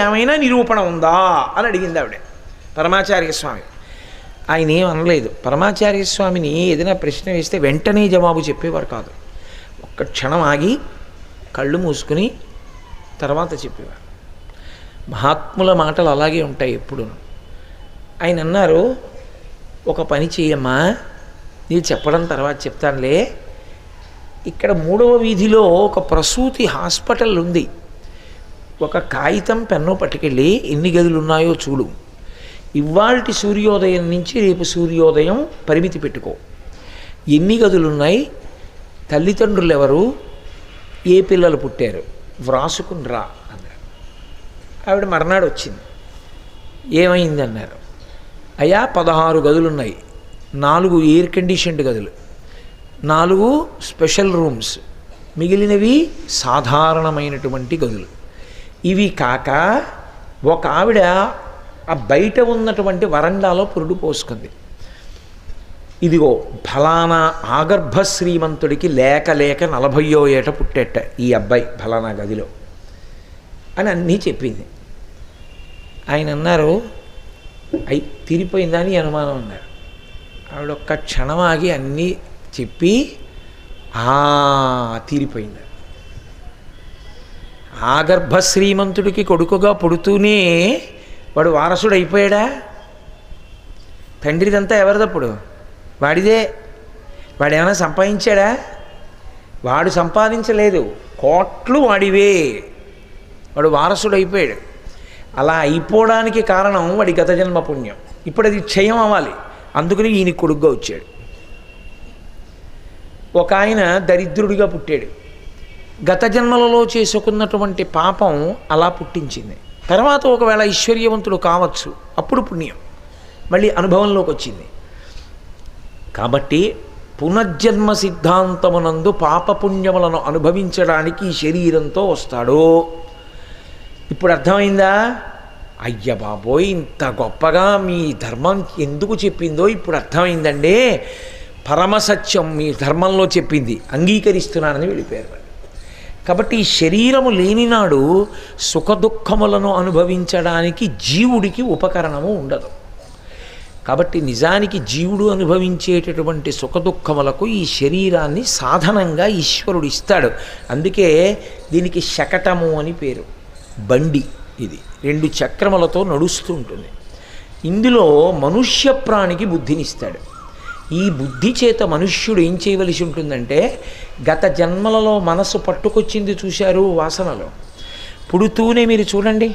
ఏమైనా నిరూపణ ఉందా అని అడిగింది ఆవిడ పరమాచార్య స్వామి. ఆయన ఏం అనలేదు. పరమాచార్య స్వామిని ఏదైనా ప్రశ్న వేస్తే వెంటనే జవాబు చెప్పేవారు కాదు. ఒక్క క్షణం ఆగి కళ్ళు మూసుకుని తర్వాత చెప్పేవారు. మహాత్ముల మాటలు అలాగే ఉంటాయి ఎప్పుడు. ఆయన అన్నారు, ఒక పని చేయమ్మా, నేను చెప్పడం తర్వాత చెప్తానులే. ఇక్కడ 3వ వీధిలో ఒక ప్రసూతి హాస్పిటల్ ఉంది. ఒక కాగితం పెన్ను పట్టుకెళ్ళి ఎన్ని గదులు ఉన్నాయో చూడు. ఇవాల్టి సూర్యోదయం నుంచి రేపు సూర్యోదయం పరిమితి పెట్టుకో. ఎన్ని గదులు ఉన్నాయి, తల్లిదండ్రులు ఎవరు, ఏ పిల్లలు పుట్టారు, వ్రాసుకుని రా అన్నారు. ఆవిడ మర్నాడు వచ్చింది. ఏమైంది అన్నారు. అయ్యా 16 గదులున్నాయి, 4 ఎయిర్ కండిషన్డ్ గదులు, 4 స్పెషల్ రూమ్స్, మిగిలినవి సాధారణమైనటువంటి గదులు. ఇవి కాక ఒక ఆవిడ ఆ బయట ఉన్నటువంటి వరండాలో పురుడు పోసుకుంది. ఇదిగో ఫలానా ఆగర్భ శ్రీమంతుడికి లేక 40వ ఏట పుట్టేట ఈ అబ్బాయి ఫలానా గదిలో అని అన్నీ చెప్పింది. ఆయన అన్నారు, అయి తీరిపోయిందని అనుమానం అన్నారు. ఆవిడ ఒక్క క్షణం ఆగి అన్నీ చెప్పి తీరిపోయింది. ఆగర్భ శ్రీమంతుడికి కొడుకుగా పుడుతూనే వాడు వారసుడు అయిపోయాడా? తండ్రిదంతా ఎవరిదప్పుడు? వాడిదే. వాడేమైనా సంపాదించాడా? వాడు సంపాదించలేదు, కోట్లు వాడివే. వాడు వారసుడు అయిపోయాడు. అలా అయిపోవడానికి కారణం వాడి గత జన్మ పుణ్యం. ఇప్పుడు అది క్షయం అవ్వాలి, అందుకని ఈయన కొడుగ్గా వచ్చాడు. ఒక ఆయన దరిద్రుడిగా పుట్టాడు. గత జన్మలలో చేసుకున్నటువంటి పాపం అలా పుట్టించింది. తర్వాత ఒకవేళ ఐశ్వర్యవంతుడు కావచ్చు, అప్పుడు పుణ్యం మళ్ళీ అనుభవంలోకి వచ్చింది. కాబట్టి పునర్జన్మ సిద్ధాంతమునందు పాపపుణ్యములను అనుభవించడానికి ఈ శరీరంతో వస్తాడు. ఇప్పుడు అర్థమైందా? అయ్య బాబోయ్, ఇంత గొప్పగా మీ ధర్మం ఎందుకు చెప్పిందో ఇప్పుడు అర్థమైందండి. పరమసత్యం మీ ధర్మంలో చెప్పింది, అంగీకరిస్తున్నానని వెళ్ళిపోయారు. కాబట్టి ఈ శరీరము లేనినాడు సుఖదుఖములను అనుభవించడానికి జీవుడికి ఉపకరణము ఉండదు. కాబట్టి నిజానికి జీవుడు అనుభవించేటటువంటి సుఖదుఖములకు ఈ శరీరాన్ని సాధనంగా ఈశ్వరుడు ఇస్తాడు. అందుకే దీనికి శకటము అని పేరు. బండి ఇది 2 చక్రములతో నడుస్తూ ఉంటుంది. ఇందులో మనుష్య ప్రాణికి బుద్ధినిస్తాడు. ఈ బుద్ధి చేత మనుష్యుడు ఏం చేయవలసి ఉంటుందంటే, గత జన్మలలో మనసు పట్టుకొచ్చింది చూశారు వాసనలో. పుడుతూనే మీరు చూడండి,